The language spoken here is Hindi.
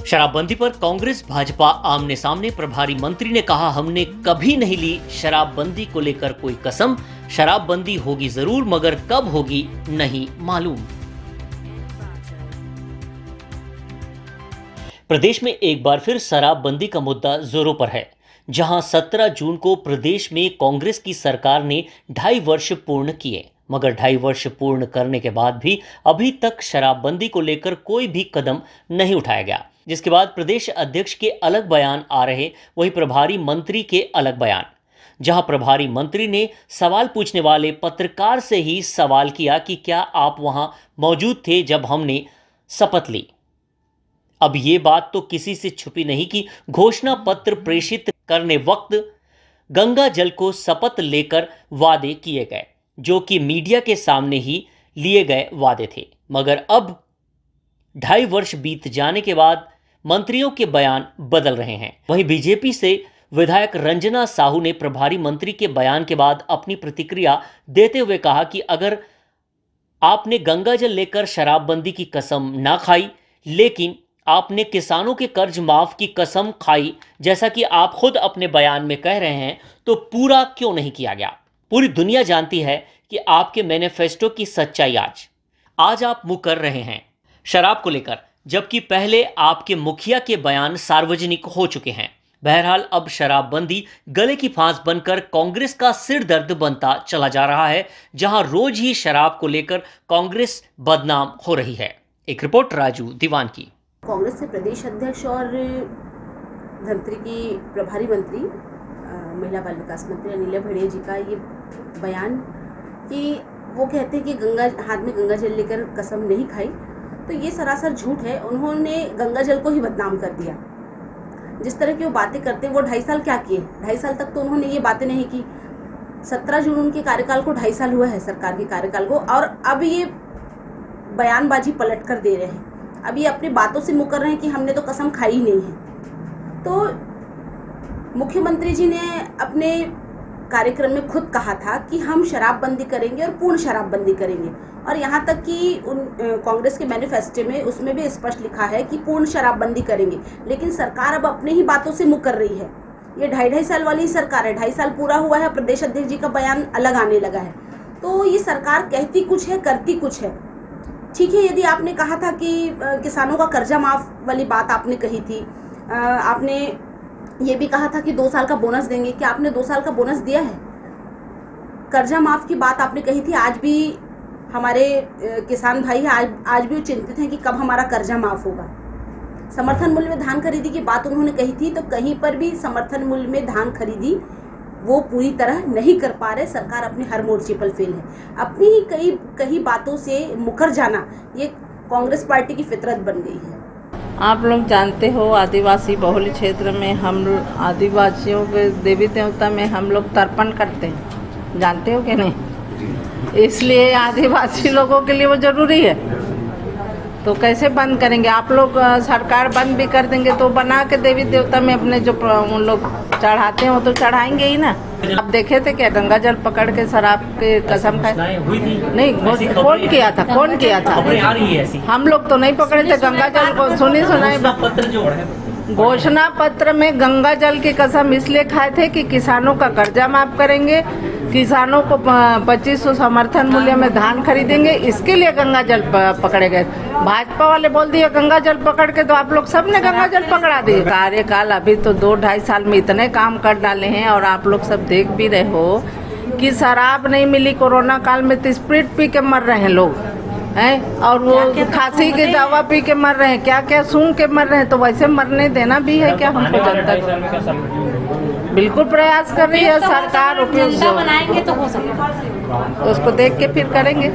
शराबबंदी पर कांग्रेस भाजपा आमने सामने। प्रभारी मंत्री ने कहा, हमने कभी नहीं ली शराबबंदी को लेकर कोई कसम। शराबबंदी होगी जरूर, मगर कब होगी नहीं मालूम। प्रदेश में एक बार फिर शराबबंदी का मुद्दा जोरों पर है। जहां 17 जून को प्रदेश में कांग्रेस की सरकार ने 2.5 वर्ष पूर्ण किए, मगर 2.5 वर्ष पूर्ण करने के बाद भी अभी तक शराबबंदी को लेकर कोई भी कदम नहीं उठाया गया। जिसके बाद प्रदेश अध्यक्ष के अलग बयान आ रहे, वहीं प्रभारी मंत्री के अलग बयान। जहां प्रभारी मंत्री ने सवाल पूछने वाले पत्रकार से ही सवाल किया कि क्या आप वहां मौजूद थे जब हमने शपथ ली। अब ये बात तो किसी से छुपी नहीं कि घोषणा पत्र प्रेषित करने वक्त गंगा जल को शपथ लेकर वादे किए गए, जो कि मीडिया के सामने ही लिए गए वादे थे। मगर अब 2.5 वर्ष बीत जाने के बाद मंत्रियों के बयान बदल रहे हैं। वहीं बीजेपी से विधायक रंजना साहू ने प्रभारी मंत्री के बयान के बाद अपनी प्रतिक्रिया देते हुए कहा कि अगर आपने गंगा जल लेकर शराबबंदी की कसम ना खाई, लेकिन आपने किसानों के कर्ज माफ की कसम खाई, जैसा कि आप खुद अपने बयान में कह रहे हैं, तो पूरा क्यों नहीं किया गया। पूरी दुनिया जानती है कि आपके मैनिफेस्टो की सच्चाई आज आप मुकर रहे हैं शराब को लेकर, जबकि पहले आपके मुखिया के बयान सार्वजनिक हो चुके हैं। बहरहाल अब शराबबंदी गले की फांस बनकर कांग्रेस का सिर दर्द बनता चला जा रहा है, जहां रोज ही शराब को लेकर कांग्रेस बदनाम हो रही है। एक रिपोर्ट राजू दीवान की। कांग्रेस के प्रदेश अध्यक्ष और धमतरी की प्रभारी मंत्री महिला बाल विकास मंत्री अनिला भेड़िया जी का ये बयान कि वो कहते हैं कि हाथ में गंगा जल लेकर कसम नहीं खाई, तो ये सरासर झूठ है। उन्होंने गंगा जल को ही बदनाम कर दिया। जिस तरह की वो बातें करते हैं, वो 2.5 साल क्या किए? 2.5 साल तक तो उन्होंने ये बातें नहीं की। 17 जून उनके कार्यकाल को 2.5 साल हुआ है, सरकार के कार्यकाल को, और अब ये बयानबाजी पलट कर दे रहे हैं। अब ये अपनी बातों से मुकर रहे हैं कि हमने तो कसम खाई ही नहीं है। तो मुख्यमंत्री जी ने अपने कार्यक्रम में खुद कहा था कि हम शराबबंदी करेंगे और पूर्ण शराबबंदी करेंगे, और यहाँ तक कि कांग्रेस के मैनिफेस्टो में उसमें भी स्पष्ट लिखा है कि पूर्ण शराबबंदी करेंगे। लेकिन सरकार अब अपने ही बातों से मुकर रही है। ये 2.5 साल वाली सरकार है, 2.5 साल पूरा हुआ है, प्रदेश अध्यक्ष जी का बयान अलग आने लगा है। तो ये सरकार कहती कुछ है, करती कुछ है। ठीक है, यदि आपने कहा था कि किसानों का कर्जा माफ वाली बात आपने कही थी, आपने ये भी कहा था कि 2 साल का बोनस देंगे। क्या आपने 2 साल का बोनस दिया है? कर्जा माफ की बात आपने कही थी। आज भी हमारे किसान भाई आज भी वो चिंतित हैं कि कब हमारा कर्जा माफ होगा। समर्थन मूल्य में धान खरीदी की बात उन्होंने कही थी, तो कहीं पर भी समर्थन मूल्य में धान खरीदी वो पूरी तरह नहीं कर पा रहे। सरकार अपने हर मोर्चे पर फेल है। अपनी ही कई बातों से मुकर जाना ये कांग्रेस पार्टी की फितरत बन गई है। आप लोग जानते हो, आदिवासी बहुल क्षेत्र में हम आदिवासियों के देवी देवता में हम लोग तर्पण करते हैं, जानते हो कि नहीं? इसलिए आदिवासी लोगों के लिए वो जरूरी है। तो कैसे बंद करेंगे? आप लोग सरकार बंद भी कर देंगे तो बना के देवी देवता में अपने जो उन लोग चढ़ाते हैं वो तो चढ़ाएंगे ही ना। आप देखे थे क्या गंगा जल पकड़ के शराब के कसम खाए? नहीं, कौन किया था? कौन किया था? हम लोग तो नहीं पकड़े थे गंगा जल को। सुनाई घोषणा पत्र में गंगा जल की कसम इसलिए खाए थे कि किसानों का कर्जा माफ करेंगे, किसानों को 2500 समर्थन मूल्य में धान खरीदेंगे, इसके लिए गंगा जल पकड़े गए। भाजपा वाले बोल दिए गंगा जल पकड़ के, तो आप लोग सब ने गंगा जल पकड़ा दिए। कार्यकाल अभी तो 2-2.5 साल में इतने काम कर डाले हैं, और आप लोग सब देख भी रहे हो कि शराब नहीं मिली कोरोना काल में, तो स्प्रिट पी के मर रहे हैं लोग हैं, और वो खांसी की दवा पी के मर रहे हैं, क्या क्या सूंघ के मर रहे हैं। तो वैसे मरने देना भी है क्या हमको? जनता बिल्कुल प्रयास कर रही है सरकार, उपयोग बनाएंगे तो हो सकेगा, उसको देख के फिर करेंगे।